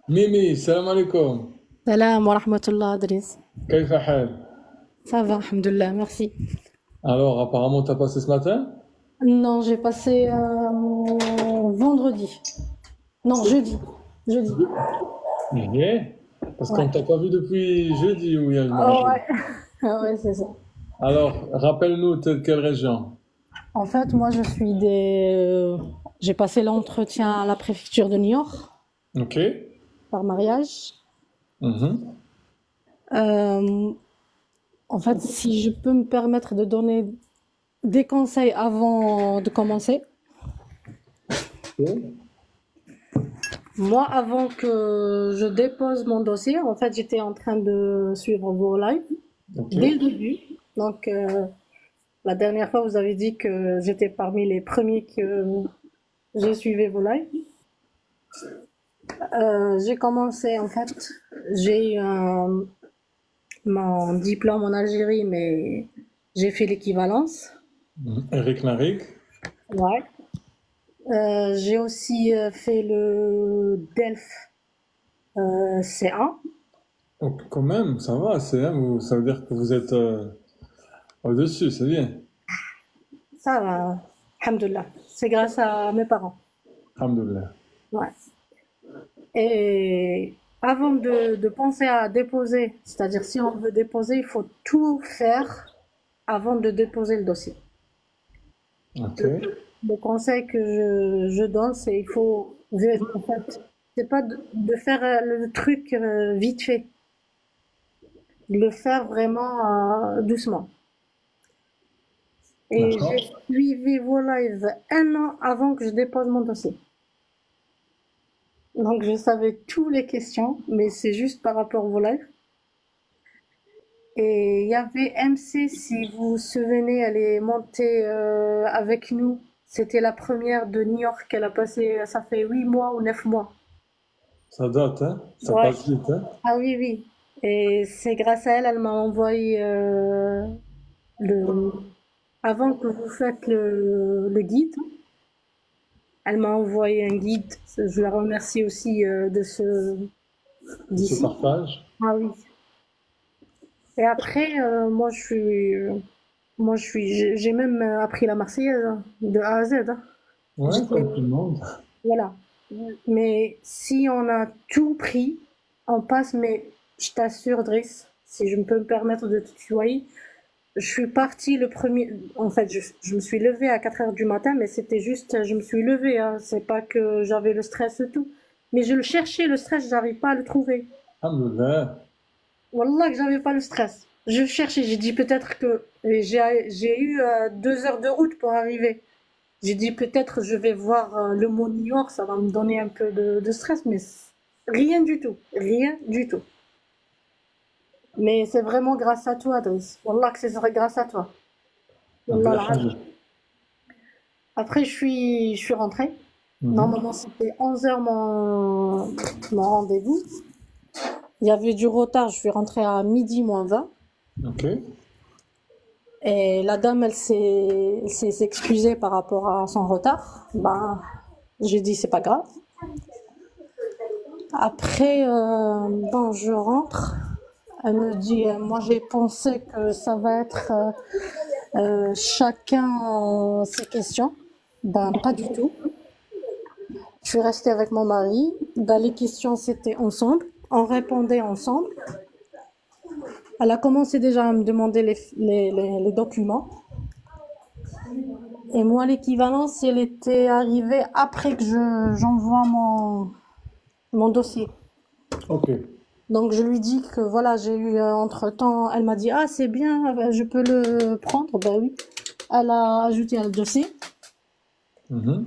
Mimi, salam alaikum. Salam wa rahmatullah, Adris. كيف حال? Ça va, alhamdoulilah, merci. Alors, apparemment, t'as passé ce matin? Non, j'ai passé vendredi. Non, jeudi. Jeudi. Bien. Parce qu'on Ouais. t'a pas vu depuis jeudi ou hier, je me Ah rappelle. ouais. Ah ouais, c'est ça. Alors, rappelle-nous, t'es de quelle région? En fait, moi, j'ai passé l'entretien à la préfecture de Niort Ok. par mariage. Mhm. Euh, En fait, si je peux me permettre de donner des conseils avant de commencer. Ok. Moi, avant que je dépose mon dossier, en fait, j'étais en train de suivre vos lives Ok. dès le début. Donc, la dernière fois, vous avez dit que j'étais parmi les premiers que j'ai suivi vos lives. J'ai commencé, en fait, j'ai eu mon diplôme en Algérie, mais j'ai fait l'équivalence. Mhm. Eric Narik. Ouais. J'ai aussi fait le DELF C1. Oh, quand même, ça va, ça veut dire que vous êtes au-dessus, c'est bien. Ça va, alhamdoulilah. C'est grâce à mes parents. Alhamdoulilah. Ouais. Et avant de penser à déposer, c'est-à-dire si on veut déposer, il faut tout faire avant de déposer le dossier. Ok. Le, le conseil que je donne, c'est il faut, en fait, c'est pas de faire le truc vite fait, de le faire vraiment doucement. Et j'ai D'accord. suivi vos lives un an avant que je dépose mon dossier. Donc je savais toutes les questions, mais c'est juste par rapport à vos lives. Et il y avait MC, si vous vous souvenez, elle est montée avec nous. C'était la première de New York. Elle a passé, ça fait 8 mois ou 9 mois. Ça date, hein? Ça Ouais. passe vite, hein? Ah oui, oui. Et c'est grâce à elle, elle m'a envoyé le. Avant que vous faites le guide, elle m'a envoyé un guide. Je la remercie aussi de ce Ce d'ici. partage. Ah oui. Et après, j'ai même appris la Marseillaise hein, de A à Z. Hein. Ouais, J'étais, comme tout le monde. voilà. Mais si on a tout pris, on passe, mais je t'assure, Driss, si je peux me permettre de te tutoyer, je suis partie le premier, en fait, je me suis levée à 4 heures du matin, mais c'était juste, je me suis levée, hein. C'est pas que j'avais le stress et tout. Mais je le cherchais, le stress, j'arrive pas à le trouver. Alhamdoulilah. Wallah que j'avais pas le stress. Je cherchais, j'ai dit peut-être que et j'ai eu 2 heures de route pour arriver. J'ai dit peut-être je vais voir le mont New York, ça va me donner un peu de stress, mais rien du tout, rien du tout. Mais c'est vraiment grâce à toi, Driss. Wallah que c'est grâce à toi. Ah Wallah ben, al-azim. alhamdoulilah. Après je suis rentrée. Mhm. Normalement c'était 11 heures mon rendez-vous. Il y avait du retard, je suis rentrée à midi moins 20. Ok. Et la dame, elle s'est excusée par rapport à son retard. Ben, j'ai dit c'est pas grave. Après, bon, je rentre. Elle me dit, moi j'ai pensé que ça va être chacun ses questions. Ben, pas du tout. Je suis restée avec mon mari. Ben, les questions c'était ensemble. On répondait ensemble. Elle a commencé déjà à me demander les documents. Et moi, l'équivalence, elle était arrivée après que j'envoie mon dossier. Ok. Donc, je lui dis que voilà, j'ai eu entre-temps, elle m'a dit, ah, c'est bien, je peux le prendre. Ben oui. Elle a ajouté un dossier. Mhm.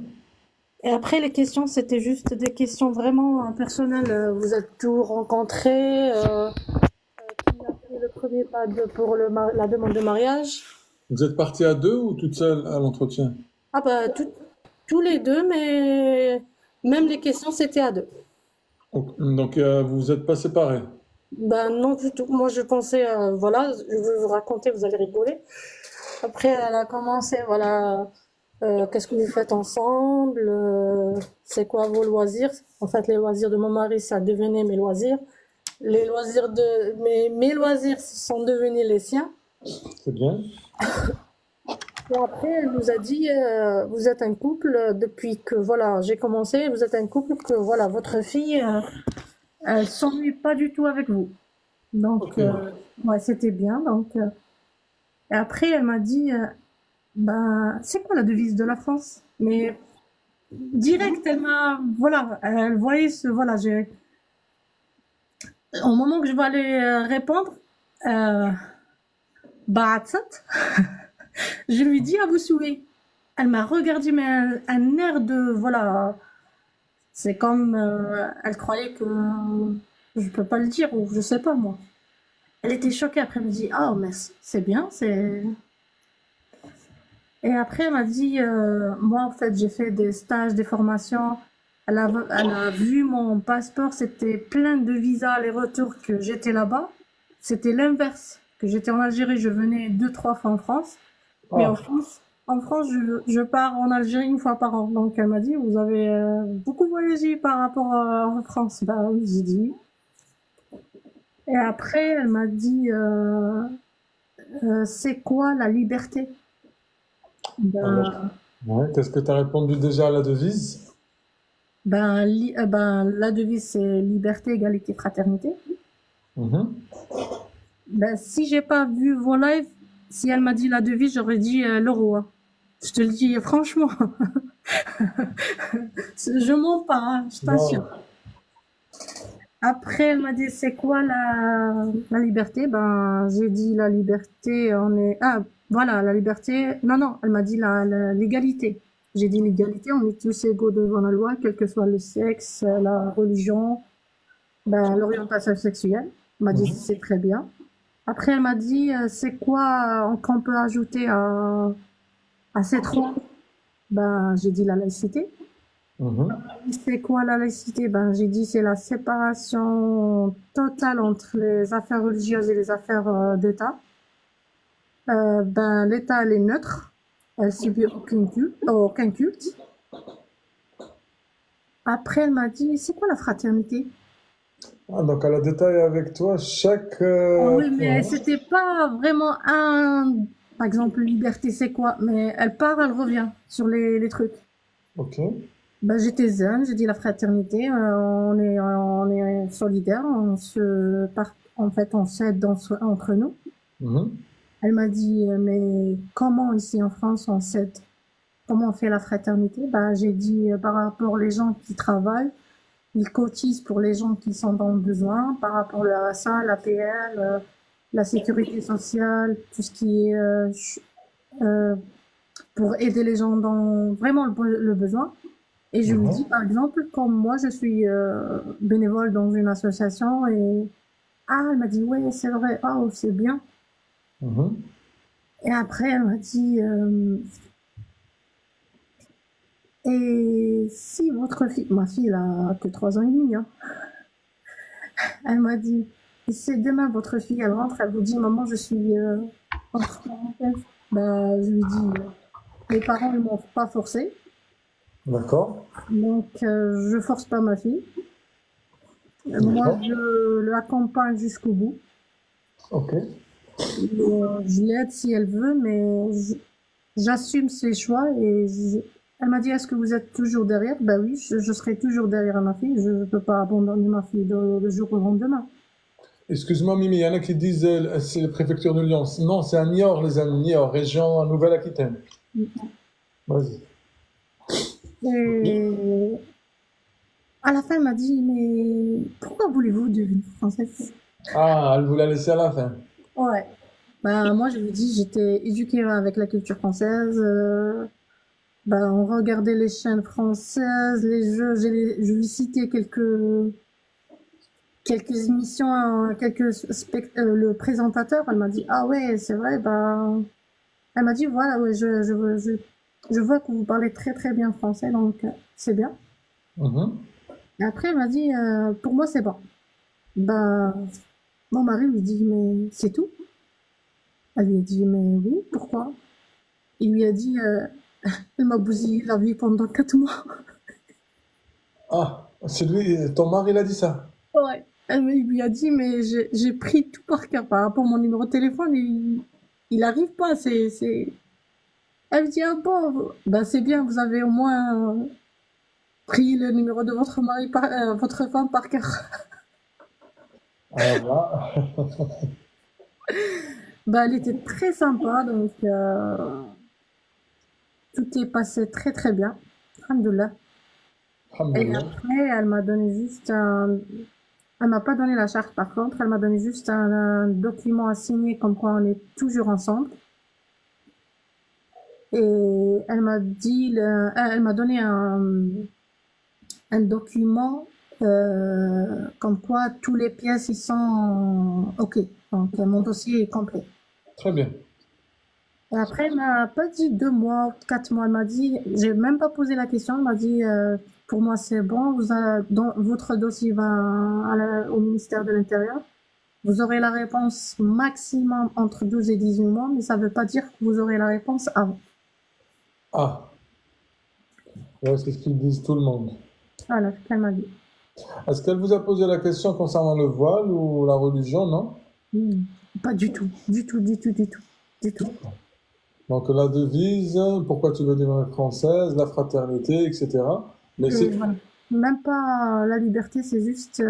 Et après, les questions, c'était juste des questions vraiment personnelles. Vous êtes tous rencontrés, qui a fait le premier pas pour la demande de mariage. Vous êtes parti à deux ou toute seule à l'entretien? Ah, bah, tous les deux, mais même les questions, c'était à deux. Donc, vous vous êtes pas séparés? Ben non du tout. Moi je pensais, voilà, je vais vous raconter, vous allez rigoler. Après elle a commencé, voilà. Qu'est-ce que vous faites ensemble? C'est quoi vos loisirs? En fait, les loisirs de mon mari, ça devenait mes loisirs. Les loisirs de mes loisirs sont devenus les siens. C'est bien. Et après, elle nous a dit, vous êtes un couple depuis que voilà, j'ai commencé, vous êtes un couple que voilà, votre fille, elle s'ennuie pas du tout avec vous. Donc, Ok. ouais, c'était bien. Donc, et après, elle m'a dit, ben, c'est quoi la devise de la France? Mais direct, elle m'a, voilà, elle voyait ce, voilà, j'ai, au moment que je vais aller répondre, euh, Baatsat, je lui dis à vous souhaiter. Elle m'a regardé, mais un air de, voilà, c'est comme, elle croyait que je peux pas le dire, ou je sais pas, moi. Elle était choquée, après elle me dit, ah, mais c'est bien, c'est, et après elle m'a dit, moi, en fait, j'ai fait des stages, des formations. Elle a vu mon passeport, c'était plein de visas aller-retour que j'étais là-bas. C'était l'inverse, que j'étais en Algérie, je venais 2, 3 fois en France. Mais Ah, en France, je pars en Algérie 1 fois par an. Donc elle m'a dit, vous avez beaucoup voyagé par rapport en France. Bah oui, j'ai dit oui. Et après, elle m'a dit, c'est quoi la liberté? alors. Ben, Ouais. Qu'est-ce que tu as répondu déjà à la devise? ben, la devise, c'est liberté, égalité, fraternité. Mhm. Ben, si j'ai pas vu vos lives, si elle m'a dit la devise, j'aurais dit l'euro, hein. Je te le dis franchement. Je mens pas, hein, je t'assure. Non. Après, elle m'a dit, c'est quoi la liberté? Ben, j'ai dit la liberté, on est... Ah, voilà, la liberté... Non, non, elle m'a dit l'égalité. J'ai dit l'égalité, on est tous égaux devant la loi, quel que soit le sexe, la religion, ben, l'orientation sexuelle. Elle m'a dit, Mhm. c'est très bien. Après, elle m'a dit, c'est quoi qu'on peut ajouter à ces trois? Ben, j'ai dit la laïcité. Mhm. C'est quoi la laïcité? Ben, j'ai dit c'est la séparation totale entre les affaires religieuses et les affaires d'État. Ben, l'État, elle est neutre. Elle subit aucun culte, aucun culte. Après, elle m'a dit, c'est quoi la fraternité? Ah, donc elle a détaillé avec toi chaque Oh oui, mais point. c'était pas vraiment par exemple, liberté, c'est quoi? Mais elle part, elle revient sur les trucs. Ok. Ben, j'étais zen, j'ai dit la fraternité, on est solidaires, en fait, on s'aide entre nous. Mhm. Elle m'a dit, mais comment ici en France on s'aide? Comment on fait la fraternité? Bah, j'ai dit, par rapport aux gens qui travaillent, ils cotisent pour les gens qui sont dans le besoin, par rapport au RSA, l'APL, la sécurité sociale, tout ce qui est euh, pour aider les gens dans vraiment le besoin. Et je lui dis, Mhm. par exemple, comme moi, je suis bénévole dans une association et ah, elle m'a dit, ouais, c'est vrai, oh, c'est bien. Mhm. Et après, elle m'a dit, et si votre fille, ma fille, elle a que 3 ans et demi, hein, elle m'a dit, et si demain votre fille, elle rentre, elle vous dit, maman, je suis entre parenthèses, bah, je lui dis, mes parents, ils m'ont pas forcé, D'accord. donc je force pas ma fille. Moi, D'accord. je l'accompagne jusqu'au bout. Ok. Je l'aide si elle veut, mais j'assume ses choix elle m'a dit, est-ce que vous êtes toujours derrière? Ben oui, je serai toujours derrière ma fille. Je ne peux pas abandonner ma fille le jour au lendemain. Excuse-moi, Mimi, il y en a qui disent c'est la préfecture de Lyon. Non, c'est à Niort, les amis. Niort, région Nouvelle-Aquitaine. Vas-y. Et à la fin, elle m'a dit, mais pourquoi voulez-vous devenir française? Ah, elle vous l'a laissé à la fin. Ouais. Ben, moi, je lui dis, j'étais éduquée avec la culture française. Ben, on regardait les chaînes françaises, les jeux. Je lui citais quelques émissions, le présentateur, elle m'a dit, ah ouais, c'est vrai, ben, elle m'a dit, voilà, ouais, je vois que vous parlez très très bien français, donc c'est bien. Mhm. Et après, elle m'a dit, pour moi, c'est bon. Ben, mon mari lui dit, mais c'est tout? Elle lui a dit, mais oui, pourquoi? Il lui a dit, Elle m'a bousillé la vie pendant 4 mois. Ah, c'est lui, ton mari, il a dit ça. Ouais. Il lui a dit, mais j'ai pris tout par cœur par rapport à mon numéro de téléphone. Il arrive pas. Elle me dit, ah bon, ben c'est bien, vous avez au moins pris le numéro de votre mari, votre femme par cœur. Alors là, Ben, elle était très sympa, donc tout est passé très très bien. Alhamdoulilah. Et alhamdoulilah. après, elle m'a donné juste un. Elle m'a pas donné la charte par contre, elle m'a donné juste un document à signer comme quoi on est toujours ensemble. Et elle m'a dit, elle m'a donné un document comme quoi tous les pièces ils sont OK. Donc mon dossier est complet. Très bien. Et après, elle m'a pas dit 2 mois, 4 mois. Elle m'a dit, j'ai même pas posé la question. Elle m'a dit, pour moi c'est bon. Votre dossier va au ministère de l'Intérieur. Vous aurez la réponse maximum entre 12 et 18 mois, mais ça veut pas dire que vous aurez la réponse avant. Ah, ouais, c'est ce qu'ils disent tout le monde. Voilà ce qu'elle m'a dit. Est-ce qu'elle vous a posé la question concernant le voile ou la religion, non? Hmm. Pas du tout, du tout, du tout, du tout, du tout. Donc la devise, pourquoi tu veux demeurer française, la fraternité, etc. Mais c'est tout. Voilà. Même pas la liberté, c'est juste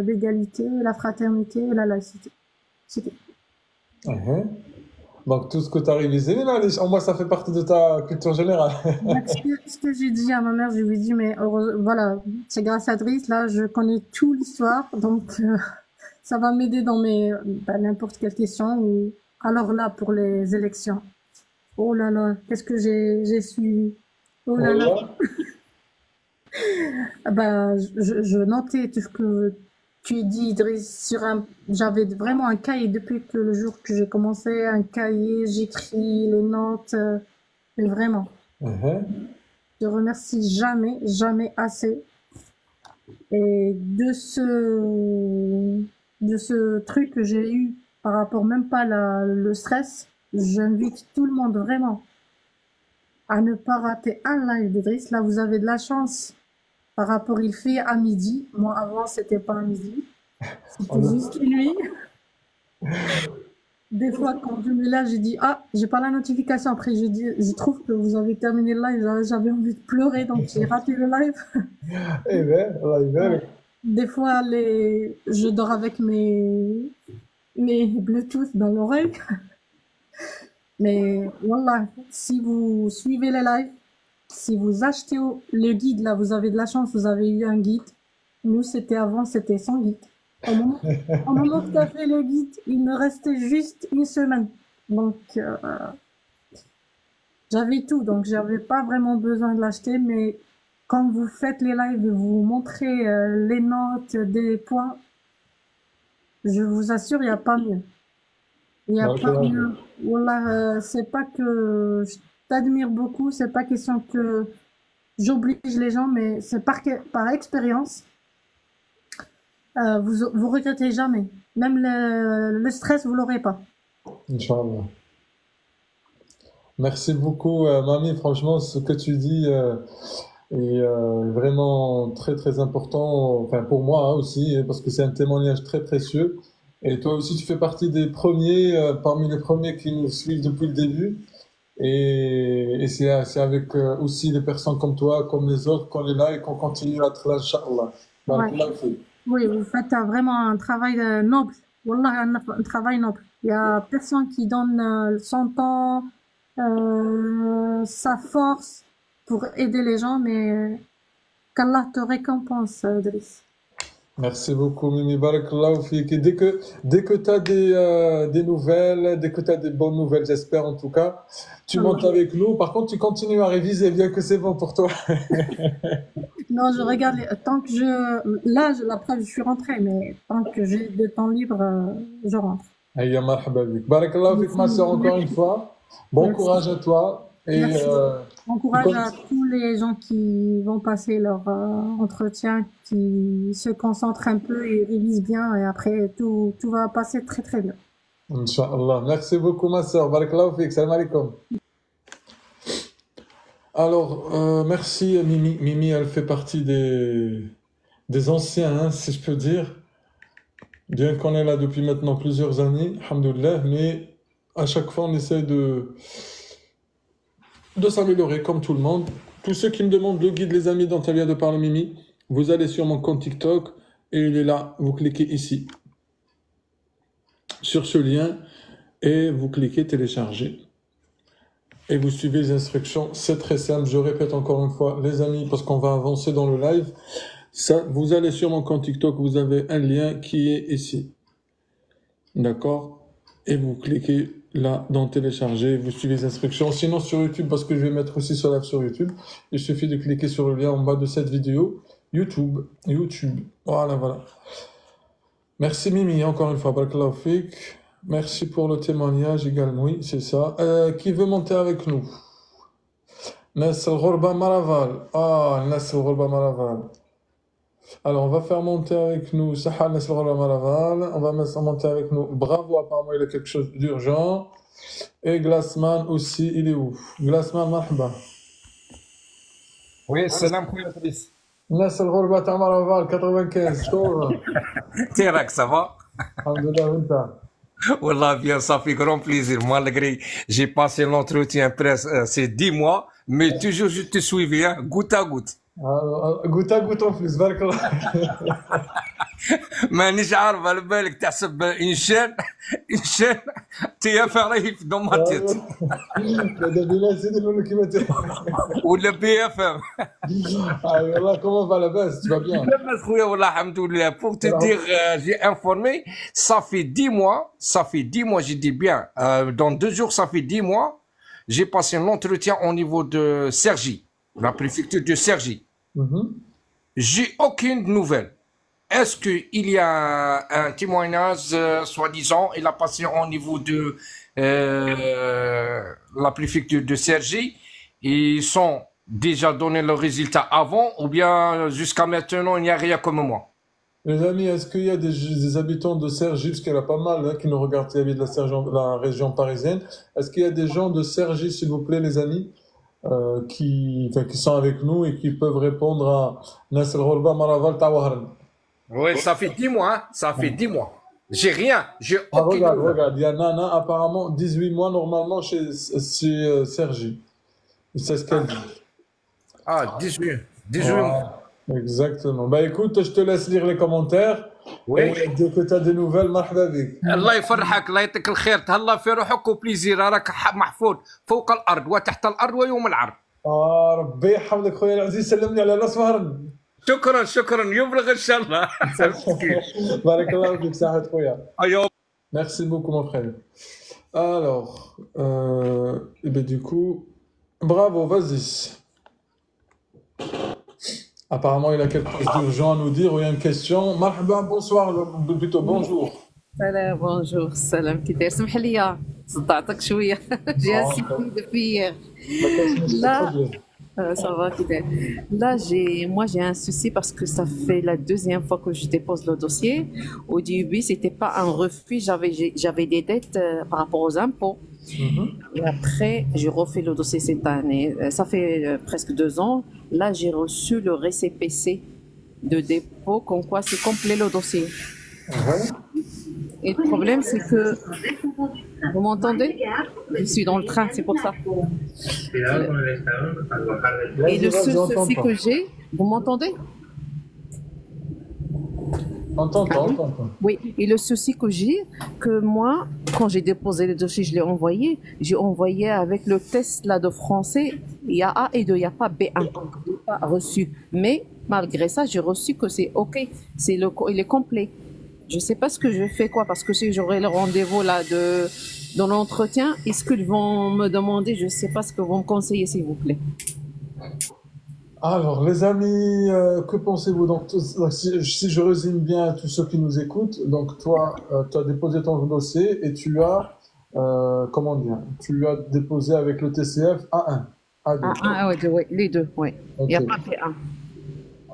l'égalité, la fraternité et la laïcité. C'est tout. Mhm. Donc tout ce que tu as révisé, là, au moins ça fait partie de ta culture générale. Donc, ce que j'ai dit à ma mère, je lui ai dit, mais voilà, c'est grâce à Driss, là, je connais toute l'histoire, donc ça va m'aider dans n'importe quelle question. Alors là, pour les élections. Oh là là, qu'est-ce que j'ai su. Oh là là. Voilà. Ah bah, je notais tout ce que tu dis, Idriss, j'avais vraiment un cahier depuis que le jour que j'ai commencé, un cahier, j'écris les notes, mais vraiment, Mhm. je remercie jamais, jamais assez. Et de ce truc que j'ai eu par rapport même pas le stress, j'invite tout le monde vraiment à ne pas rater un live d'Idriss. Là, vous avez de la chance. Par rapport, il fait à midi. Moi, avant, c'était pas à midi. C'était On a- juste lui. Des fois, quand je me lève, j'ai dit, ah, j'ai pas la notification. Après, je trouve que vous avez terminé le live. J'avais envie de pleurer, donc j'ai raté le live. Eh bien, Allah Ouais. يبارك. Des fois, je dors avec mes Bluetooth dans l'oreille. Mais voilà, si vous suivez les lives, si vous achetez le guide, là, vous avez de la chance, vous avez eu un guide. Nous, c'était sans guide. Au moment que tu as fait le guide, il me restait juste une semaine. Donc, j'avais tout. Donc, j'avais pas vraiment besoin de l'acheter. Mais quand vous faites les lives et vous montrez les notes des points, je vous assure, il n'y a pas mieux. Il n'y a pas Barakallah. mieux. Wallah, c'est pas que je t'admire beaucoup, c'est pas question que j'oblige les gens, mais c'est par expérience. Vous regrettez jamais. Même le stress, vous l'aurez pas. Inch'Allah. Merci beaucoup, Mamie. Franchement, ce que tu dis est vraiment très très important, enfin pour moi hein, aussi, parce que c'est un témoignage très précieux. Et toi aussi, tu fais partie des premiers, parmi les premiers qui nous suivent depuis le début. Et c'est avec aussi des personnes comme toi, comme les autres, qu'on est là et qu'on continue à être là, Inch'Allah. Ouais. Barakallah fik. Oui, vous faites vraiment un travail noble. Wallah, un travail noble. Il y a personne qui donne son temps, sa force pour aider les gens, mais qu'Allah te récompense, Driss. Merci beaucoup, Mimi. Barakallahu fik. Et dès que tu as des nouvelles, dès que tu as des bonnes nouvelles, j'espère en tout cas, tu montes Allah. avec nous. Par contre, tu continues à réviser, bien que c'est bon pour toi. Non, je regarde tant que là, la preuve, je suis rentrée, mais tant que j'ai de temps libre, je rentre. Aïe, marhaba bik. Barakallahu fik, ma soeur, encore une Merci. fois. Bon Merci. courage à toi. Et Merci. Bon tu courage à comptes- tous les gens qui vont passer leur entretien, qui se concentrent un peu et révisent bien, et après, tout va passer très très bien. Inch'Allah. Merci beaucoup, ma soeur. Barakallahu fik. Salam alaikum. Alors, merci Mimi. Mimi, elle fait partie des anciens, hein, si je peux dire. Bien qu'on est là depuis maintenant plusieurs années, alhamdoulilah, mais à chaque fois, on essaie de s'améliorer comme tout le monde. Tous ceux qui me demandent le guide Les Amis dont elle vient de parler, Mimi, vous allez sur mon compte TikTok et il est là. Vous cliquez ici, sur ce lien, et vous cliquez télécharger. Et vous suivez les instructions. C'est très simple. Je répète encore une fois, les amis, parce qu'on va avancer dans le live. Ça, vous allez sur mon compte TikTok, vous avez un lien qui est ici. D'accord? Et vous cliquez là dans télécharger, vous suivez les instructions. Sinon sur YouTube, parce que je vais mettre aussi ce live sur YouTube, il suffit de cliquer sur le lien en bas de cette vidéo. YouTube. Voilà, voilà. Merci Mimi, encore une fois. Barakallahu fik. Merci pour le témoignage également. Oui, c'est ça. Qui veut monter avec nous? Nas El Ghorba Maraval. Ah, Nas El Ghorba Maraval. Alors, on va faire monter avec nous Sahal Nas El Ghorba Maraval. On va monter avec nous. Bravo, apparemment, il y a quelque chose d'urgent. Et Glassman aussi, il est où? Glassman, marhaba. Oui, salam خويا فارس. Nas El Ghorba ta Maraval, 95. شكرا. T'es راك ça va? Alhamdulillah, وانت. Wallah bien, ça fait grand plaisir. Malgré, j'ai passé l'entretien presque, c'est 10 mois, mais toujours je te suivais, hein, goutte à goutte. Goutte à goutte en plus, barakallah. مانيش عارف على بالك تحسب une chaîne TF dans ma tête. دابا لا سيدي نقول لك كيما ولا BFM. Ah, والله, comment va la base? Tu vas bien? لاباس خويا والله الحمد لله. Pour te dire, j'ai informé, ça fait 10 mois, j'ai dit bien, dans 2 jours, ça fait 10 mois, j'ai passé un entretien au niveau de Cergy, la préfecture de Cergy. J'ai aucune nouvelle. Est-ce qu'il y a un témoignage, soi-disant, il a passé au niveau de la préfecture de Cergy, ils sont déjà donné le résultat avant, ou bien jusqu'à maintenant, il n'y a rien comme moi? Les amis, est-ce qu'il y a des habitants de Cergy, parce qu'il y en a pas mal qui nous regardent qui habitent la région parisienne, est-ce qu'il y a des gens de Cergy, s'il vous plaît, les amis, qui sont avec nous et qui peuvent répondre à Nas El Ghorba Maraval Tawaharan? Oui, ça fait 10 mois, hein. Ça fait 10 mois. J'ai rien, j'ai aucune Regarde, nouvelle. regarde, il y a Nana, apparemment 18 mois normalement chez Cergy. C'est ce qu'elle dit. Ah, 18 mois. Exactement. Bah écoute, je te laisse lire les commentaires. Oui. Et dès que tu as des nouvelles, marhaba bik. الله يفرحك، الله يعطيك الخير، تهلا في روحك وبليزير، راك محفوظ فوق الارض وتحت الارض ويوم العرض. ربي يحفظك خويا العزيز، سلمني على ناس فهرن. شكرا يبلغ ان شاء الله. بارك الله فيك صاحبي خويا. ايوه. Merci beaucoup mon frère. Alors, et ben du coup, bravo, vas-y. Apparemment, il a quelque chose d'urgent à nous dire ou il y a une question. Marhaba, bonsoir, plutôt bonjour. سلام بونجور سلام كي داير سمح لي صدعتك شويه جاسي depuis là ça va كي داير là j'ai un souci parce que ça fait la deuxième fois que je dépose le dossier. Au début c'était pas un refus, j'avais des dettes par rapport aux impôts. Et après j'ai refait le dossier cette année, ça fait presque 2 ans. Là j'ai reçu le récépissé de dépôt comme quoi c'est complet le dossier. Et le problème, c'est que... Vous m'entendez? Je suis dans le train, c'est pour ça. Et le seul souci que j'ai... Vous m'entendez? Entends. Oui, et le souci que j'ai, que moi, quand j'ai déposé le dossier, je l'ai envoyé, j'ai envoyé avec le test là de français, il y a A et 2, il n'y a pas B1, pas reçu. Mais malgré ça, j'ai reçu que c'est OK, il est complet. Je ne sais pas ce que je fais quoi, parce que si j'aurai le rendez-vous là dans l'entretien, est-ce qu'ils vont me demander, je ne sais pas ce que vous me conseillez s'il vous plaît. Alors, les amis, que pensez-vous? Donc, si je résume bien tous ceux qui nous écoutent, donc toi, tu as déposé ton dossier et tu as, comment dire, tu as déposé avec le TCF A1, A2. Oui, les deux, oui. Il n'y a pas fait un.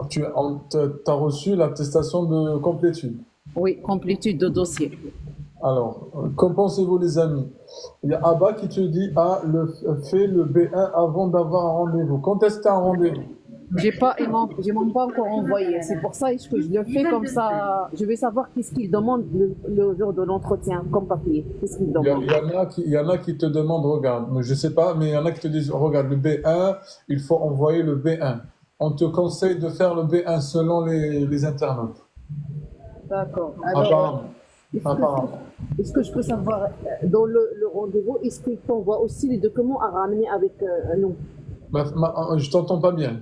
Tu as reçu l'attestation de complétude. Oui, complétude de dossier. Alors, qu'en pensez-vous, les amis? Il y a Abba qui te dit, ah, fais le B1 avant d'avoir un rendez-vous. Quand est-ce que tu as un rendez-vous? J'ai même pas encore envoyé. C'est pour ça que je le fais comme ça. Je vais savoir qu'est-ce qu'il demande le jour de l'entretien comme papier. Qu'est-ce qu'il demande? Il y en a qui te demandent, regarde, mais je sais pas, mais il y en a qui te disent, regarde, le B1, il faut envoyer le B1. On te conseille de faire le B1 selon les internautes. D'accord. Alors, Apparemment. est-ce que, Apparemment. est-ce que je peux savoir, dans le rendez-vous, est-ce qu'il t'envoie aussi les documents à ramener avec nous? Je t'entends pas bien.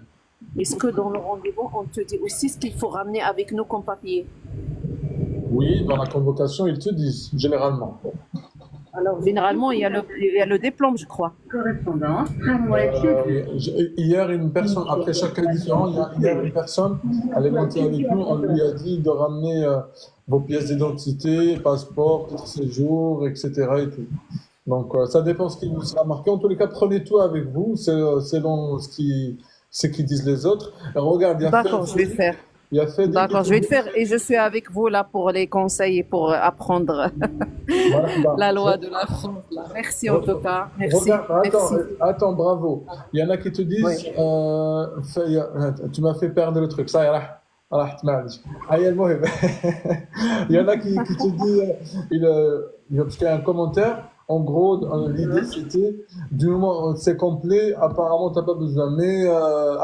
Est-ce que dans le rendez-vous, on te dit aussi ce qu'il faut ramener avec nous comme papier? Oui, dans la convocation, ils te disent, généralement. Alors, généralement, il y a le diplôme, je crois. Correspondance. Hier, une personne, après chaque cas différent, hier, une personne, elle est montée avec nous, on lui a dit de ramener vos pièces d'identité, passeport, titre de séjour, etc. et tout. Donc, ça dépend ce qui vous sera marqué. En tous les cas, prenez tout avec vous, selon ce qu'ils disent les autres. Regarde, D'accord, je vais faire. il y a fait D'accord, je vais le faire et je suis avec vous là pour les conseils et pour apprendre la loi de la France. Là. Merci en tout cas. Merci. Regarde, Merci. attends, bravo. Il y en a qui te disent, Oui. tu m'as fait perdre le truc. Ça y est, راح تمعلش. هيا المهم. Il y en a qui te disent, parce qu'il y a un commentaire, en gros, l'idée c'était, du moment où c'est complet, apparemment tu n'as pas besoin, mais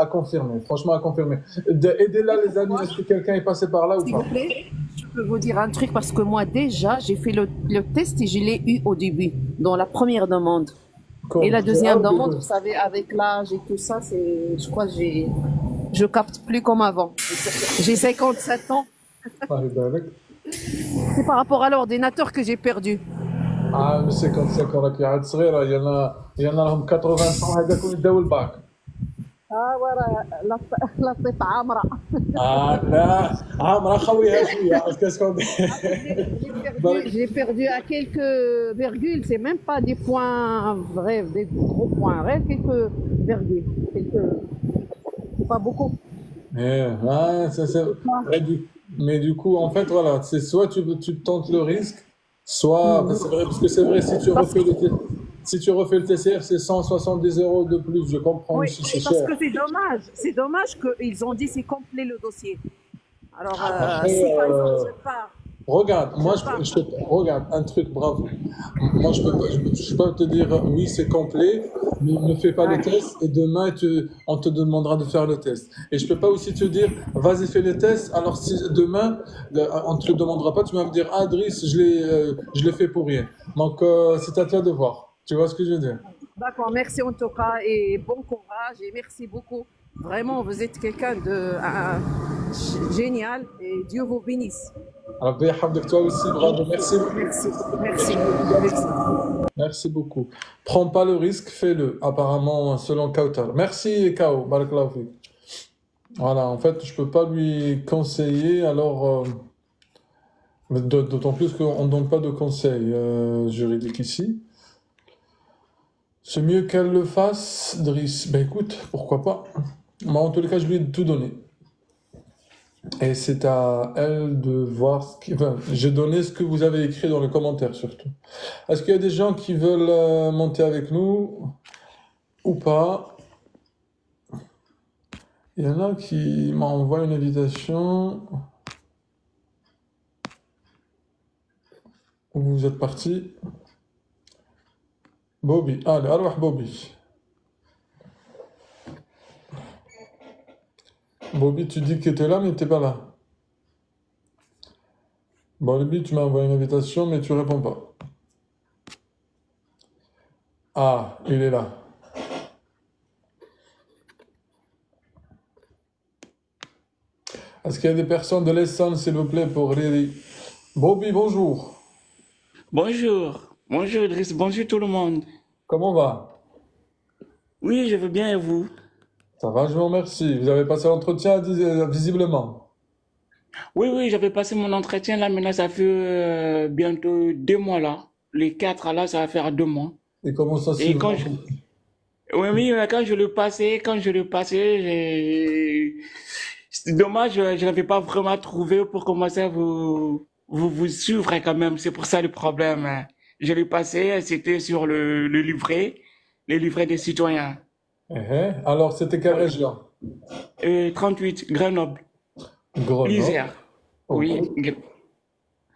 à confirmer, franchement à confirmer. Aidez-la les amis, est-ce que quelqu'un est passé par là ou S'il pas? vous plaît, je peux vous dire un truc parce que moi déjà j'ai fait le test et je l'ai eu au début, dans la première demande. Et la deuxième demande, vous savez, avec l'âge et tout ça, je crois que je capte plus comme avant. J'ai 57 ans. C'est par rapport à l'ordinateur que j'ai perdu. Ah, mais c'est comme ça qu'on a qui عاد صغيرة, il y en a لهم 80 ans, هذاك يداو الباك. Ah voilà, la tête عامرة. لا عامرة خويها شوية. Qu'est-ce qu'on dit? J'ai perdu à quelques virgules, c'est même pas des points vrais, des gros points, rien, quelques virgules. C'est pas beaucoup. Ouais, mais du coup, en fait, voilà, c'est soit tu tentes le risque, soit, parce que c'est vrai, si tu refais le TCF, c'est 170 € de plus, je comprends Oui, aussi, c'est parce cher. que c'est dommage qu'ils ont dit c'est complet le dossier. Alors, Après, si par exemple je pars, regarde, moi, regarde, un truc, bravo. Moi, je peux pas te dire, oui, c'est complet, mais ne fais pas le test, et demain, on te demandera de faire le test. Et je peux pas aussi te dire, vas-y, fais le test, alors si demain, on te le demandera pas, tu vas me dire, ah, Driss, je l'ai fait pour rien. Donc, c'est à toi de voir. Tu vois ce que je veux dire? d'accord, merci en tout cas et bon courage et merci beaucoup. Vraiment, vous êtes quelqu'un de génial et Dieu vous bénisse. Alors, bien, toi aussi, bravo, merci. Merci, merci, merci. Merci beaucoup. Prends pas le risque, fais-le, apparemment, selon Kautar. Merci, Kao, barakallahu fik. Voilà, en fait, je peux pas lui conseiller, alors, d'autant plus qu'on ne donne pas de conseils juridiques ici. C'est mieux qu'elle le fasse, Driss. Ben écoute, pourquoi pas. Moi, en tous les cas, je lui ai tout donné. Et c'est à elle de voir Enfin, j'ai donné ce que vous avez écrit dans les commentaires, surtout. Est-ce qu'il y a des gens qui veulent monter avec nous ou pas? Il y en a qui m'envoient une invitation. Vous êtes parti. Bobby. Allez, alors Bobby. Bobby, tu dis que tu es là, mais tu n'es pas là. Bobby, tu m'as envoyé une invitation, mais tu réponds pas. Ah, il est là. Est-ce qu'il y a des personnes de l'Essonne, s'il vous plaît, pour Riri? Bobby, bonjour. Bonjour Idriss, bonjour tout le monde. Comment va? Oui, je veux bien et vous? Ça va, je vous remercie. Vous avez passé l'entretien visiblement. Oui, j'avais passé mon entretien là, maintenant ça fait bientôt 2 mois là. Les 4 là, ça va faire 2 mois. Et comment ça se Et fait? oui, quand je le passais, c'est dommage, je n'avais pas vraiment trouvé pour commencer à vous vous suivrez quand même, c'est pour ça le problème, hein. Je l'ai passé, c'était sur le livret, le livret des citoyens. Alors, c'était quelle Oui. région? 38, Grenoble, Grenoble. l'Isère. Ok, Oui,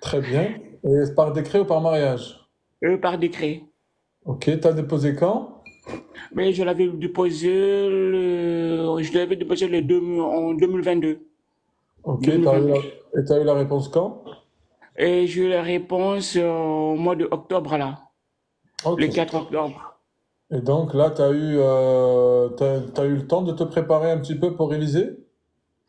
très bien. Et par décret ou par mariage? par décret. Ok, t'as déposé quand? Mais je l'avais déposé en 2022. Ok, 2022. et t'as eu la réponse quand? Et j'ai eu la réponse au mois de octobre, là, Ok. le 4 octobre. Et donc là, t'as eu le temps de te préparer un petit peu pour réviser?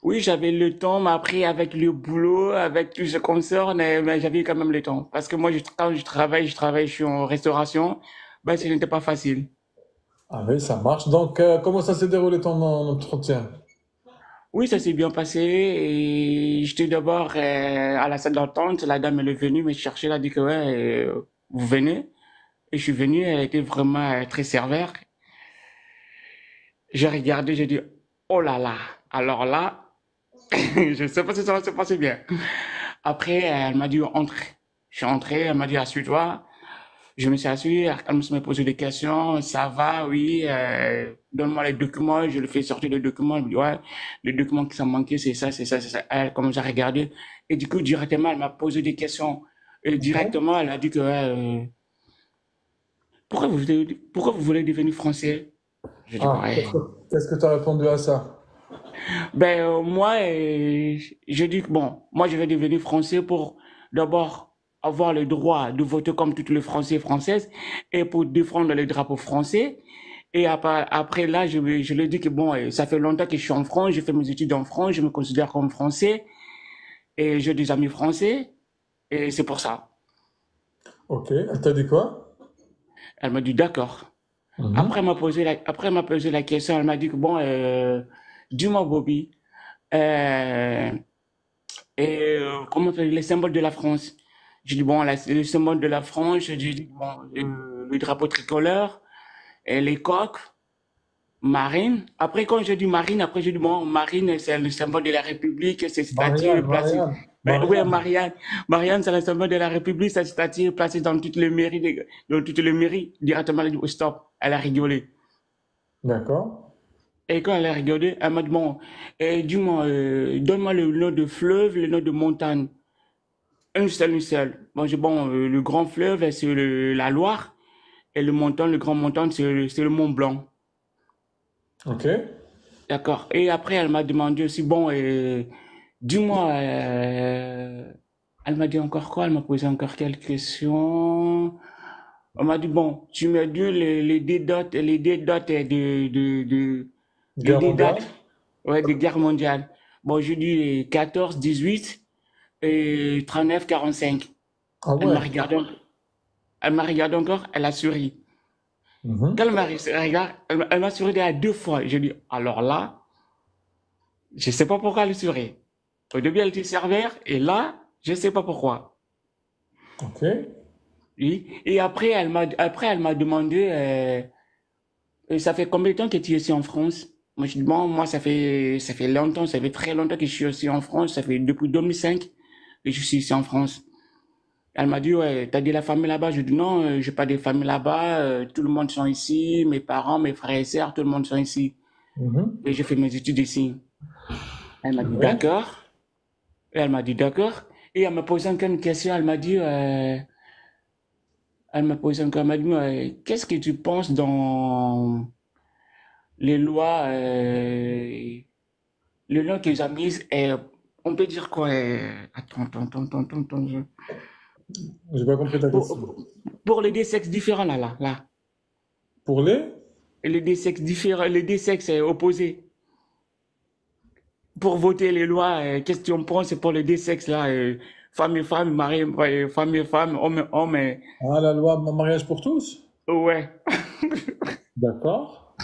Oui, j'avais le temps, mais après, avec le boulot, avec tout ce qu'on sort, mais j'avais quand même le temps. Parce que moi, quand je suis en restauration, ben, ce n'était pas facile. Ah oui, ça marche. Donc, comment ça s'est déroulé ton entretien? Oui, ça s'est bien passé. Et j'étais d'abord à la salle d'attente. La dame, elle est venue me chercher. Elle a dit que, ouais, vous venez. Et je suis venu. Elle était vraiment très sévère. J'ai regardé, j'ai dit, oh là là. Alors là, je ne sais pas si ça va se passer bien. Après, elle m'a dit, entre. Je suis entré. Elle m'a dit, assieds-toi. Je me suis assis, elle me posé des questions, ça va, oui, donne-moi les documents, je lui fais sortir les documents, elle me dit, ouais, les documents qui sont manqués, c'est ça, c'est ça, c'est ça. Elle, comme j'ai regardé, et du coup, directement, elle m'a posé des questions, et Mhm. directement, elle a dit que, ouais, pourquoi vous voulez devenir français? Je dis, Ah, ouais. qu'est-ce que t'as répondu à ça? Ben, moi, je dis que bon, moi, je vais devenir français pour d'abord avoir le droit de voter comme tous les Français et Françaises et pour défendre les drapeaux français. Et après là, je lui dis que bon, ça fait longtemps que je suis en France, j'ai fait mes études en France, je me considère comme français et j'ai des amis français et c'est pour ça. Ok, elle t'a dit quoi? Elle m'a dit d'accord. Mhm. Après, elle m'a posé la question, elle m'a dit que bon, dis-moi Bobby, euh, comment on les symboles de la France. J'ai dit, bon, le symbole de la France, j'ai dit, bon, le drapeau tricolore, et les coques, marine. Après, quand j'ai dit marine, après, j'ai dit, bon, marine, c'est le symbole de la République, c'est statue Marianne, placée. Marianne, Ben, oui, Marianne. Marianne. Marianne, c'est le symbole de la République, c'est statue placée dans toutes les mairies, dans toutes les mairies. Directement, elle a dit, oh, stop. Elle a rigolé. D'accord. Et quand elle a rigolé, elle m'a dit, bon, dis-moi, donne-moi le nom de fleuve, le nom de montagne. Un seul, une seule. Bon, le grand fleuve, c'est la Loire. Et le grand montant, c'est le Mont Blanc. Ok. D'accord. Et après, elle m'a demandé aussi, bon, dis-moi, elle m'a dit encore quoi? Elle m'a posé encore quelques questions. Elle m'a dit, bon, tu m'as dit les dates les Guerre deux mondiale? dates, ouais, des guerres mondiales. Bon, je dis 14, 18 et 39, 45. Ah Elle m'a ouais. regardé, elle m'a regardé encore, elle a souri. Quand Mhm. elle m'a regardé, elle m'a souri à deux fois. J'ai dit, alors là, je sais pas pourquoi elle sourit. Au début, elle était sévère, et là, je sais pas pourquoi. Ok. Oui. Et après, elle m'a demandé, ça fait combien de temps que tu es ici en France? Moi, je dis, bon, moi, ça fait longtemps, ça fait très longtemps que je suis ici en France. Ça fait depuis 2005 que je suis ici en France. Elle m'a dit, ouais, t'as de la famille là-bas? Je dis, non, j'ai pas de famille là-bas. Tout le monde sont ici. Mes parents, mes frères et sœurs, tout le monde sont ici. Mhm. Et j'ai fait mes études ici. Elle m'a dit, Ouais. d'accord. Et elle m'a dit, d'accord. Et elle m'a posé encore une question. Elle m'a posé encore, elle m'a dit, qu'est-ce que tu penses dans les lois, les lois qu'ils ont mises, on peut dire quoi, J'ai pas compris ta question. pour les deux sexes différents, là. Pour les? Et les deux sexes différents, les deux sexes opposés. Pour voter les lois, qu'est-ce que tu en penses pour les deux sexes, là, femme et femme, mari, femme et femme, homme et homme, Ah, la loi mariage pour tous? ouais. D'accord.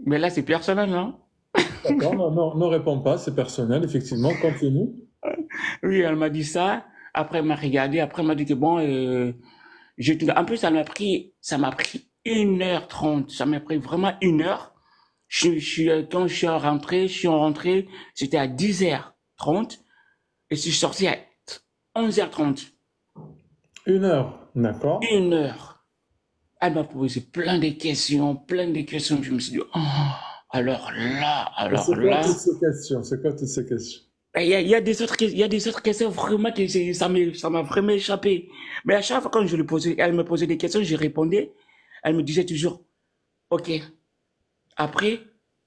Mais là, c'est personnel, non? D'accord. Non, non, ne réponds pas, c'est personnel, effectivement. Continue. Oui, elle m'a dit ça. Après, elle m'a regardé. Après, elle m'a dit que bon, en plus, ça m'a pris 1h30. Ça m'a pris vraiment 1 heure. Quand je suis rentré, c'était à 10h30. Et je suis sorti à 11h30. 1 heure, d'accord. 1 heure. Elle m'a posé plein de questions, plein de questions. Je me suis dit, oh, alors là, Et alors c'est quoi toutes là. ces questions? C'est quoi toutes ces questions? Il y a des autres, il y a des autres questions vraiment que ça m'a vraiment échappé. Mais à chaque fois quand je lui posais, elle me posait des questions, je répondais. Elle me disait toujours, OK. Après,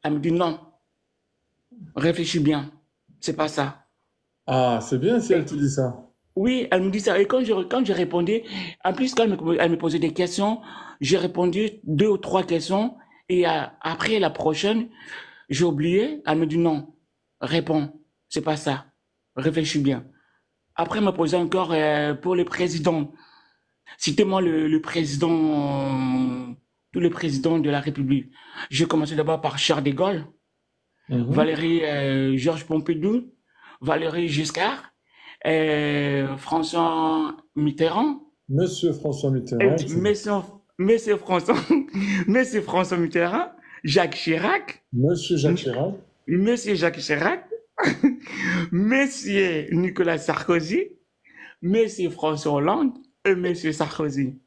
elle me dit non, réfléchis bien. C'est pas ça. Ah, c'est bien si elle te dit ça. Oui, elle me dit ça. Et quand je répondais, en plus, quand elle me posait des questions, j'ai répondu 2 ou 3 questions. Et après, la prochaine, j'ai oublié. Elle me dit non, réponds. C'est pas ça. Réfléchis bien. Après, elle m'a posé encore pour le président. Citez-moi le président, tous les présidents de la République. J'ai commencé d'abord par Charles de Gaulle, Mhm. Valérie Georges Pompidou, Valérie Giscard, François Mitterrand, Monsieur François et Mitterrand, excellent. Monsieur François, Monsieur François Mitterrand, Jacques Chirac, Monsieur Jacques M- Chirac, Monsieur Jacques Chirac, Monsieur Nicolas Sarkozy, Monsieur François Hollande et Monsieur Sarkozy.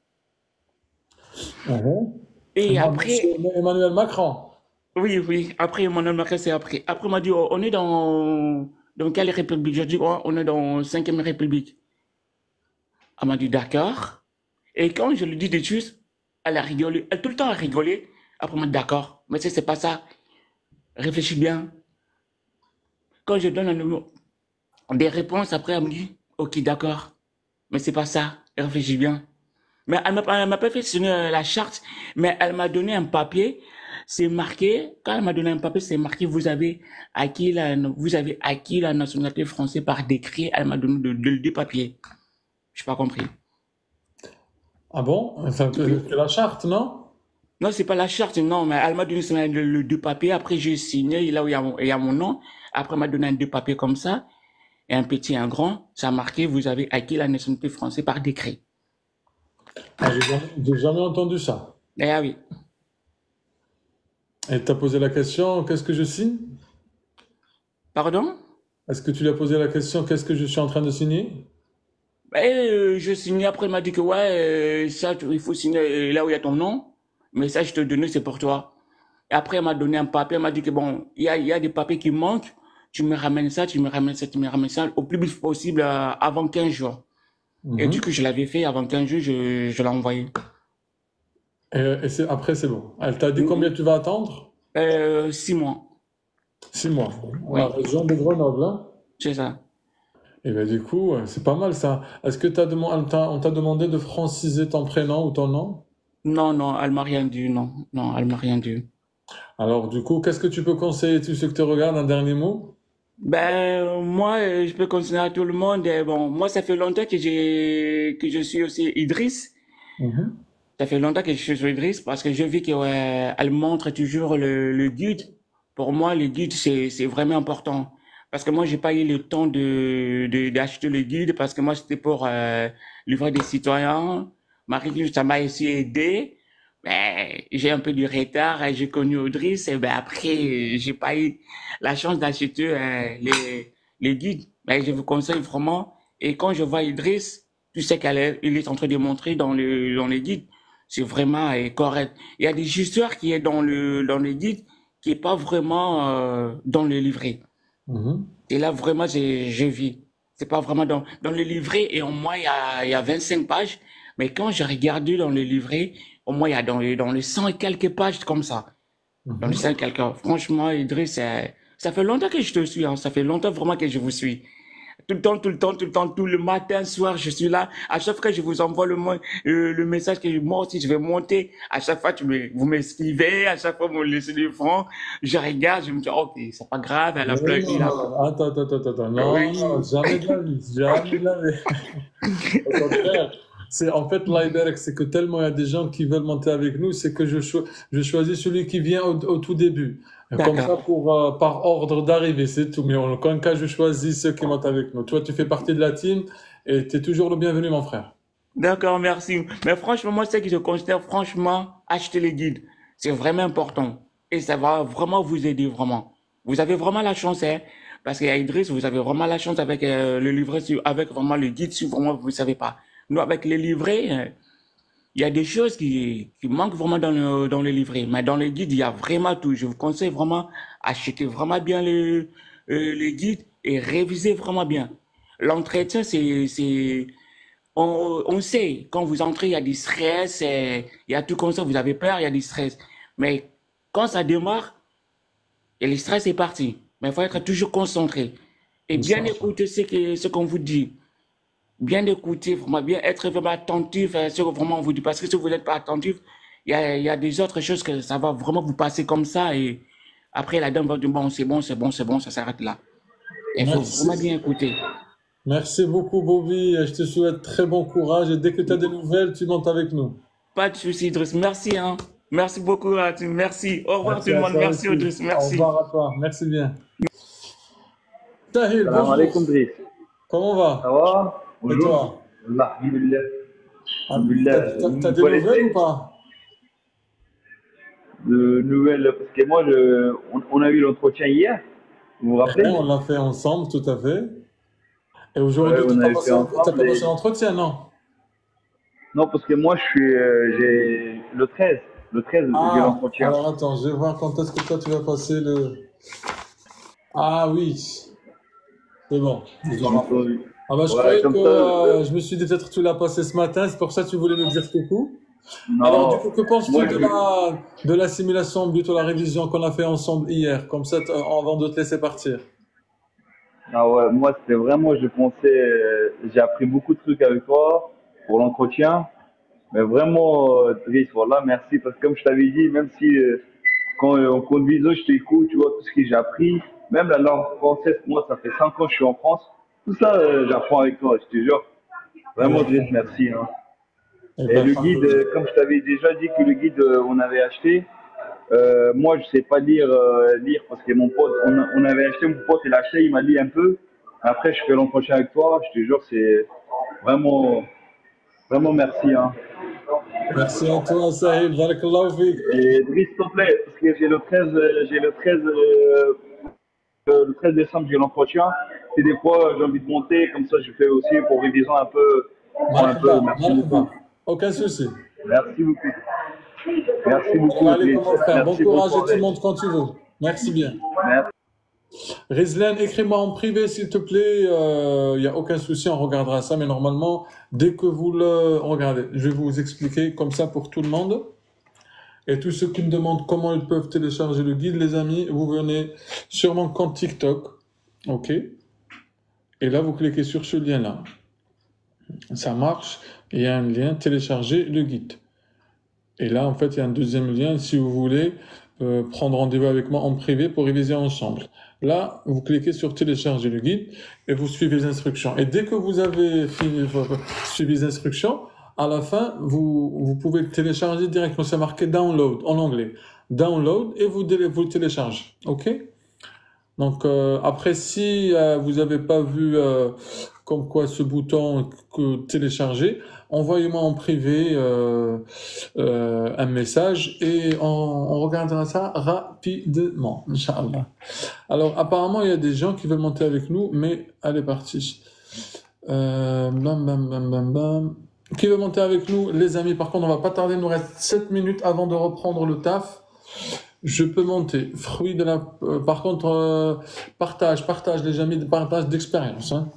mhm. Et Moi, Monsieur après, Emmanuel Macron. oui, oui, après Emmanuel Macron, c'est après. Après, on m'a dit, oh, on est dans quelle république? J'ai dit, oh, on est dans 5e République. Elle m'a dit, d'accord. Et quand je lui dis des choses, elle a rigolé. Elle tout le temps a rigolé. Après, elle m'a dit, d'accord. Mais c'est pas ça. Réfléchis bien. Quand je donne des réponses, après, elle me dit, ok, d'accord. Mais c'est pas ça. Réfléchis bien. Mais elle m'a pas fait signer la charte, mais elle m'a donné un papier. C'est marqué, quand elle m'a donné un papier, c'est marqué, vous avez acquis la nationalité française par décret. Elle m'a donné deux papiers. Je n'ai pas compris. Ah bon? Enfin, Oui. que la charte, non? Non, c'est pas la charte, non, mais elle m'a donné le deux papiers. Après, j'ai signé, là où il y a mon nom. Après, elle m'a donné un deux papiers comme ça, et un petit et un grand. Ça a marqué, vous avez acquis la nationalité française par décret. Ah, j'ai jamais entendu ça. Eh ah oui. Et t'as posé la question, qu'est-ce que je signe? Pardon? Est-ce que tu lui as posé la question, qu'est-ce que je suis en train de signer? Je signais, après, il m'a dit que ouais, ça, il faut signer là où il y a ton nom, mais ça, je te donne, c'est pour toi. Et après, elle m'a donné un papier, elle m'a dit que bon, il y a des papiers qui manquent, tu me ramènes ça, tu me ramènes ça, tu me ramènes ça, au plus vite possible, avant 15 jours. Et du coup, Mhm. je l'avais fait, avant 15 jours, je l'ai envoyé. Et après, c'est bon. Elle t'a dit Mm, combien tu vas attendre? 6 mois, 6 mois. Dans la oui, région de Grenoble, hein? c'est ça. Et ben du coup, c'est pas mal ça. Est-ce que on t'a demandé de franciser ton prénom ou ton nom? Non, non, elle m'a rien dit, non, non, elle m'a rien dit. Alors du coup, qu'est-ce que tu peux conseiller à tous ceux que tu regardes, un dernier mot? Ben, moi, je peux continuer à tout le monde. Bon, moi, ça fait longtemps que je suis aussi Idriss. Mhm. Ça fait longtemps que je suis sur Idriss parce que je vis que, ouais, elle montre toujours le guide. Pour moi, le guide, c'est vraiment important. Parce que moi, j'ai pas eu le temps d'acheter le guide parce que moi, c'était pour, livrer des citoyens. Marie, ça m'a aussi aidé. Mais j'ai un peu du retard. J'ai connu Idriss et ben après, j'ai pas eu la chance d'acheter, les guides. Mais je vous conseille vraiment. Et quand je vois Idriss, tu sais il est en train de montrer dans le guide. C'est vraiment correct. Il y a des histoires qui est dans le guide qui est pas vraiment dans le livret. Mhm. Et là, vraiment, j'ai vu. C'est pas vraiment dans le livret. Et au moins, il y a 25 pages. Mais quand j'ai regardé dans le livret, au moins, il y a dans les 100 et quelques pages comme ça. Dans les Mhm. 100 et quelques. Franchement, Idriss, ça fait longtemps que je te suis. Hein. Ça fait longtemps vraiment que je vous suis. Tout le temps, tout le temps, tout le temps, tout le matin, soir, je suis là. À chaque fois que je vous envoie le message que moi aussi je vais monter, à chaque fois vous m'esquivez, à chaque fois vous me laissez du front. Je regarde, je me dis, ok, c'est pas grave, elle a Mais pleuré, il a pleuré. non, attends. Non, Oui, jamais de la vie, jamais de la vie. Au contraire, c'est en fait l'iceberg, c'est que tellement il y a des gens qui veulent monter avec nous, c'est que je choisis celui qui vient au tout début. Comme ça, d'accord. par ordre d'arrivée, c'est tout. Mais en aucun cas, je choisis ceux qui montent avec nous. Toi, tu fais partie de la team et tu es toujours le bienvenu, mon frère. D'accord, merci. Mais franchement, moi, c'est que je considère, franchement, acheter les guides. C'est vraiment important. Et ça va vraiment vous aider, vraiment. Vous avez vraiment la chance, hein. Parce qu'à Idriss, vous avez vraiment la chance avec le livret, avec vraiment le guide, si vraiment vous ne savez pas. Nous, avec les livrets, il y a des choses qui manquent vraiment dans le livret. Mais dans le guide, il y a vraiment tout. Je vous conseille vraiment, acheter vraiment bien le guide et réviser vraiment bien. L'entretien, on sait, quand vous entrez, il y a du stress, il y a tout comme ça, vous avez peur, il y a du stress. Mais quand ça démarre, et le stress est parti. Mais il faut être toujours concentré et bien Inch'Allah. écouter ce qu'on vous dit. Bien écouter, vraiment bien être vraiment attentif à ce que vraiment on vous dit. Parce que si vous n'êtes pas attentif, il y a des autres choses que ça va vraiment vous passer comme ça. Et après, la dame va dire, bon, c'est bon, c'est bon, c'est bon, ça s'arrête là. Il faut vraiment Merci. bien écouter. Merci beaucoup, Bobby. Je te souhaite très bon courage et dès que tu as des nouvelles, tu montes avec nous. Pas de souci, Idriss. Merci, hein. Merci beaucoup, merci. Au revoir tout Merci le à monde. toi Merci, aussi. Idriss. Au Merci. revoir à toi. Merci bien. Sahil, Salam bonjour. alaikum Driss. Comment Ça va? va? Et Bonjour. toi? Allah, alhamdulillah. Ah, Alhamdulillah. Vous t'as me des nouvelles ou connaissez? pas? De nouvelles, parce que moi, on a eu l'entretien hier, vous vous Ouais, rappelez? on l'a fait ensemble, tout à fait. Et Ouais, aujourd'hui, on avait fait t'as ensemble pas passé et... l'entretien, non? Non, parce que moi, j'ai le 13, j'ai Ah, l'entretien. alors attends, je vais voir quand est-ce que toi tu vas passer le... Ah oui, c'est bon, je me Comme rappelle. ça, Ah bah je ouais, croyais que comme ça, je me suis dit peut-être que tu l'as passé ce matin, c'est pour ça que tu voulais nous dire coucou. Alors du non, coup, que penses-tu moi, de la simulation, plutôt la révision qu'on a fait ensemble hier, comme ça avant de te laisser partir? ah ouais, moi, c'était vraiment, je pensais, j'ai appris beaucoup de trucs avec toi pour l'entretien. Mais vraiment, Driss, voilà, merci. Parce que comme je t'avais dit, même si quand on conduisait, je t'écoute, tu vois, tout ce que j'ai appris, même la langue française, moi, ça fait 5 ans que je suis en France. Tout ça, j'apprends avec toi, je te jure. Vraiment, Driss, merci. Hein. Eh Et ben, le guide, alhamdoulilah. comme je t'avais déjà dit que le guide, on avait acheté, moi, je sais pas lire parce que mon pote, on avait acheté, mon pote, il a acheté, il m'a dit un peu. Après, je fais l'entretien avec toi, je te jure, c'est vraiment, vraiment merci. Hein. Merci à toi, Sahil, barakallahu fik. Et Driss, s'il te plaît, parce que le 13 décembre, j'ai l'entretien. Et des fois, j'ai envie de monter, comme ça, je fais aussi pour révision un peu. Un peu. Marhaba, Merci marhaba. beaucoup. Aucun souci. Merci beaucoup. Merci Salam beaucoup, Driss. alaikum, mon frère. Bon Merci, bonne courage et tu soirée. montes quand tu veux. Merci bien. Merci. Rizlan, écris-moi en privé, s'il te plaît. Il n'y a aucun souci, on regardera ça. Mais normalement, dès que vous le regardez, je vais vous expliquer comme ça pour tout le monde. Et tous ceux qui me demandent comment ils peuvent télécharger le guide, les amis, vous venez sur mon compte TikTok. OK? Et là, vous cliquez sur ce lien-là. Ça marche. Il y a un lien, télécharger le guide. Et là, en fait, il y a un deuxième lien si vous voulez prendre rendez-vous avec moi en privé pour réviser ensemble. Là, vous cliquez sur télécharger le guide et vous suivez les instructions. Et dès que vous avez suivi les instructions, à la fin, vous pouvez le télécharger directement. C'est marqué download en anglais. Download et vous le téléchargez. OK? Donc après, si vous n'avez pas vu comme quoi ce bouton que télécharger, envoyez-moi en privé un message et on regardera ça rapidement, Inch'Allah. Alors apparemment, il y a des gens qui veulent monter avec nous, mais elle est partie. Bam, bam, bam, bam, bam. Qui veut monter avec nous, les amis? Par contre, on va pas tarder, il nous reste 7 minutes avant de reprendre le taf. Je peux monter. Fruit de la... par contre, partage les amis, partage d'expérience. Hein.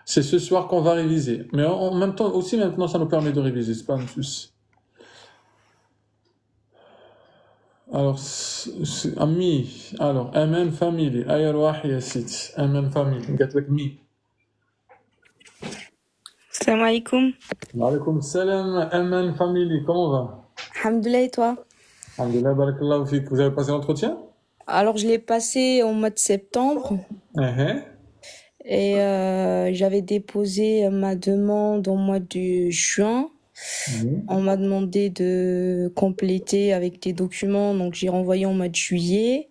C'est ce soir qu'on va réviser. Mais en même temps, aussi maintenant, ça nous permet de réviser. C'est pas un souci. Alors, ami. Alors, Amen Family. Ayarwah Yassid. Amen Family. Gatlek mi. Salam alaikum. Wa alaykoum salam. Amen Family. Comment on va? Alhamdoulilah et toi? Alhamdulillah, barakallahu fik. Vous avez passé l'entretien? Alors, je l'ai passé au mois de septembre et j'avais déposé ma demande au mois de juin. On m'a demandé de compléter avec des documents, donc j'ai renvoyé au mois de juillet.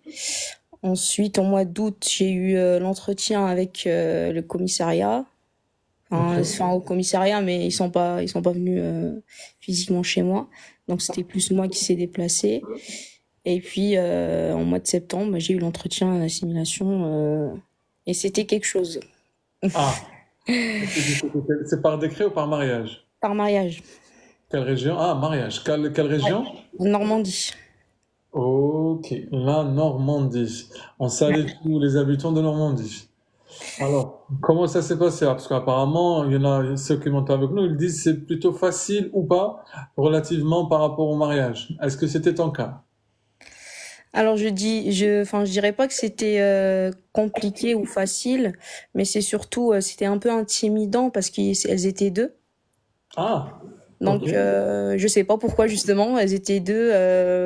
Ensuite, au mois d'août, j'ai eu l'entretien avec le commissariat. Enfin, au commissariat, mais ils sont pas venus physiquement chez moi. Donc, c'était plus moi qui s'est déplacé. Et puis, au mois de septembre, j'ai eu l'entretien à simulation Et c'était quelque chose. Ah, c'est par décret ou par mariage? Par mariage. Quelle région? Ah, mariage. Quelle Ouais. région? En Normandie. Ok, la Normandie. On salue tous les habitants de Normandie. Alors, comment ça s'est passé? Parce qu'apparemment, il y en a ceux qui montent avec nous, ils disent c'est plutôt facile ou pas relativement par rapport au mariage. Est-ce que c'était ton cas? Alors enfin, je dirais pas que c'était compliqué ou facile, mais c'est surtout, c'était un peu intimidant parce qu'elles étaient deux. Ah, Donc, ok. je sais pas pourquoi justement, elles étaient deux.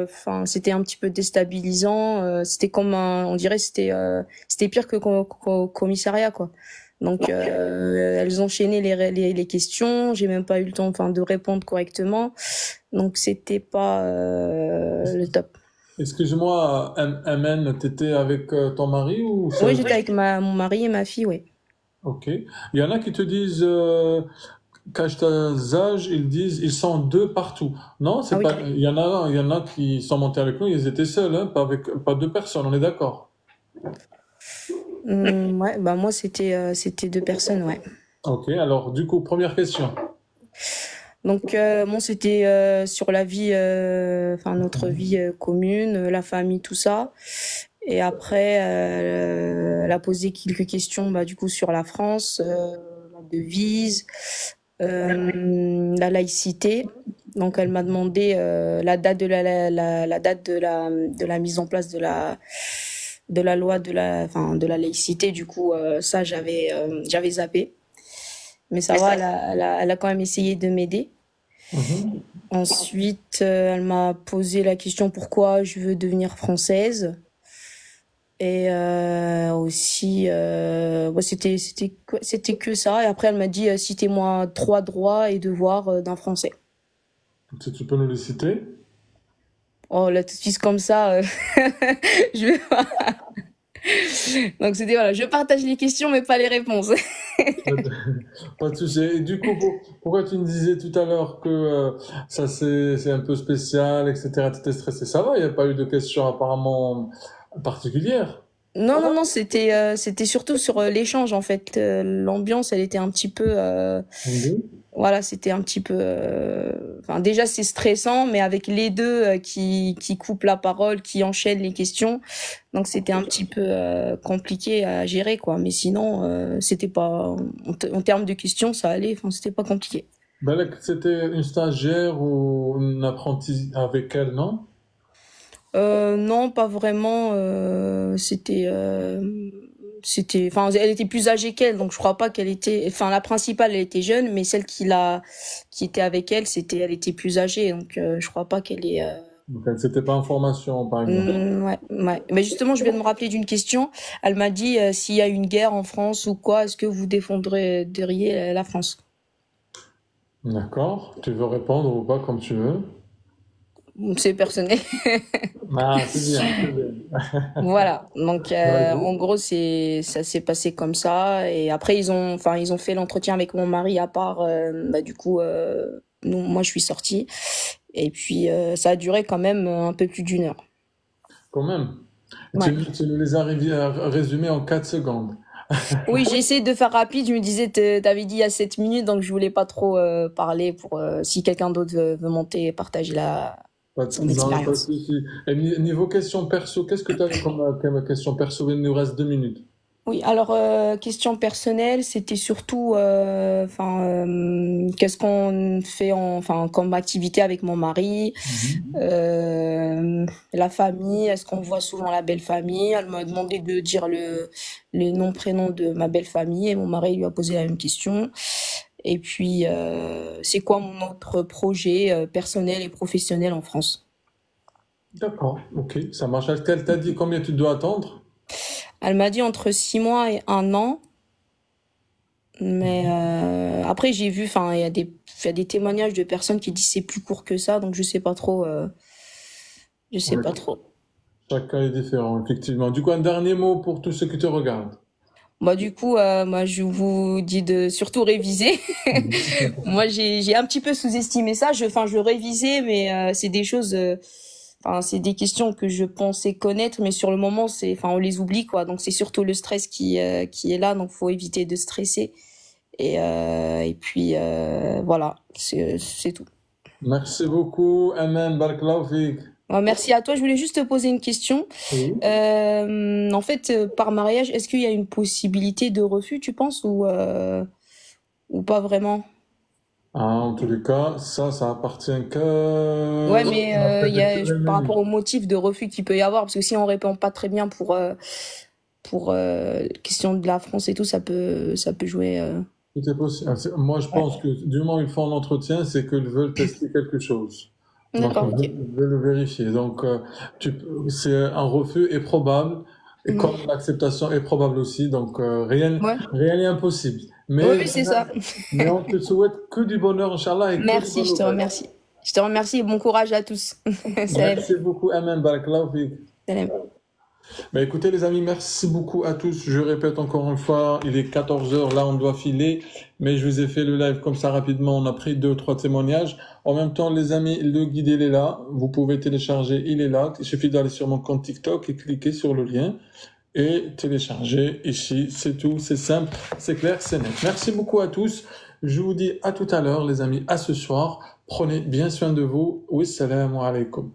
Enfin, c'était un petit peu déstabilisant. C'était comme on dirait, c'était pire que commissariat quoi. Donc, elles enchaînaient les questions. J'ai même pas eu le temps, enfin, de répondre correctement. Donc, c'était pas le top. Excuse-moi, MN, t'étais avec ton mari ou Oui, seul? j'étais avec mon mari et ma fille, oui. Ok. Il y en a qui te disent âge, ils disent ils sont deux partout. Non, Ah c'est oui. pas. Il y en a qui sont montés avec nous, ils étaient seuls, hein, pas deux personnes. On est d'accord. Ouais, bah moi c'était deux personnes, ouais. Ok. Alors, du coup, première question. Donc bon, c'était sur la vie, enfin notre vie commune, la famille, tout ça. Et après, elle a posé quelques questions, bah du coup sur la France, la devise, la laïcité. Donc elle m'a demandé la date la date de la mise en place de la loi enfin de la laïcité. Du coup, ça j'avais zappé. Mais ça va, elle a quand même essayé de m'aider. Mhm. Ensuite, elle m'a posé la question pourquoi je veux devenir française. Et aussi, ouais, c'était que ça. Et après, elle m'a dit citez-moi 3 droits et devoirs d'un Français. Si tu peux nous les citer. Oh là, tout de suite comme ça, je vais pas. Donc c'était voilà, je partage les questions mais pas les réponses. Pas de souci. Et du coup, pourquoi tu me disais tout à l'heure que ça c'est un peu spécial, etc. Tu étais stressé? Ça va, il n'y a pas eu de questions apparemment particulières. Non, non, non, c'était surtout sur l'échange en fait. L'ambiance, elle était un petit peu, Mhm. voilà, c'était un petit peu. Enfin, déjà c'est stressant, mais avec les deux qui coupent la parole, qui enchaînent les questions, donc c'était un petit peu compliqué à gérer quoi. Mais sinon, c'était pas en termes de questions, ça allait. Enfin, c'était pas compliqué. Balak, c'était une stagiaire ou une apprentie avec elle, non? Non, pas vraiment. Enfin, elle était plus âgée qu'elle, donc je crois pas qu'elle était. Enfin, la principale, elle était jeune, mais celle qui était avec elle, elle était plus âgée, donc je crois pas qu'elle est. Donc, c'était pas en formation, par exemple. Ouais, ouais. Mais justement, je viens de me rappeler d'une question. Elle m'a dit s'il y a une guerre en France ou quoi, est-ce que vous défendriez la France? D'accord. Tu veux répondre ou pas comme tu veux? C'est personnel. Ah, c'est bien, c'est bien. Voilà. Donc, Vas-y. en gros, ça s'est passé comme ça. Et après, ils ont fait l'entretien avec mon mari à part. Bah, du coup, moi, je suis sortie. Et puis, ça a duré quand même un peu plus d'1 heure. Quand même. Ouais. Tu nous les as résumés en 4 secondes. Oui, j'ai essayé de faire rapide. Je me disais, t'avais dit il y a 7 minutes, donc je voulais pas trop parler pour si quelqu'un d'autre veut monter et partager son Non, pas de expérience. souci. Et niveau question perso, qu'est-ce que tu as comme question perso? Il nous reste 2 minutes. Oui, alors question personnelle, c'était surtout, enfin, qu'est-ce qu'on fait, enfin, comme activité avec mon mari, la famille, est-ce qu'on voit souvent la belle famille? Elle m'a demandé de dire le nom, prénom de ma belle famille et mon mari lui a posé la même question. Et puis, c'est quoi mon autre projet personnel et professionnel en France? D'accord, ok, ça marche. Elle t'a dit combien tu dois attendre? Elle m'a dit entre 6 mois et 1 an. Mais après, j'ai vu, enfin, il y a des témoignages de personnes qui disent c'est plus court que ça, donc je sais pas trop. Je sais Ouais. pas trop. Chaque cas est différent, effectivement. Du coup, un dernier mot pour tous ceux qui te regardent. Moi, du coup, moi, je vous dis de surtout réviser. Moi, j'ai un petit peu sous-estimé ça. Je révisais, mais c'est des choses. enfin, c'est des questions que je pensais connaître, mais sur le moment, enfin, on les oublie, quoi. Donc, c'est surtout le stress qui est là, donc faut éviter de stresser. Et puis, voilà, c'est tout. Merci beaucoup, Amen, barakallahu fik. Merci à toi. Je voulais juste te poser une question. Oui. En fait, par mariage, est-ce qu'il y a une possibilité de refus, tu penses, ou pas vraiment? En tous les cas, ça appartient que... Ouais, mais par rapport au motif de refus qu'il peut y avoir, parce que si on répond pas très bien pour question de la France et tout, ça peut jouer. Tout est possible. Moi, je pense que du moment où ils font l'entretien, c'est qu'ils veulent tester quelque chose. Donc, D'accord, ok. ils veulent le vérifier. Donc, c'est un refus est probable, et comme l'acceptation est probable aussi. Donc, rien n'est impossible. Oui, c'est ça. Mais on te souhaite que du bonheur, Inch'Allah. Et Merci, je te remercie. Je te remercie et bon courage à tous. Merci beaucoup, Amen, barakallahu fik. Salam. Bah écoutez les amis, merci beaucoup à tous. Je répète encore une fois, il est 14h, là on doit filer, mais je vous ai fait le live comme ça rapidement, on a pris 2-3 témoignages. En même temps les amis, le guide il est là, vous pouvez télécharger, il est là. Il suffit d'aller sur mon compte TikTok et cliquer sur le lien et télécharger ici, c'est tout, c'est simple, c'est clair, c'est net. Merci beaucoup à tous, je vous dis à tout à l'heure les amis, à ce soir. Prenez bien soin de vous. Wassalamu alaikum.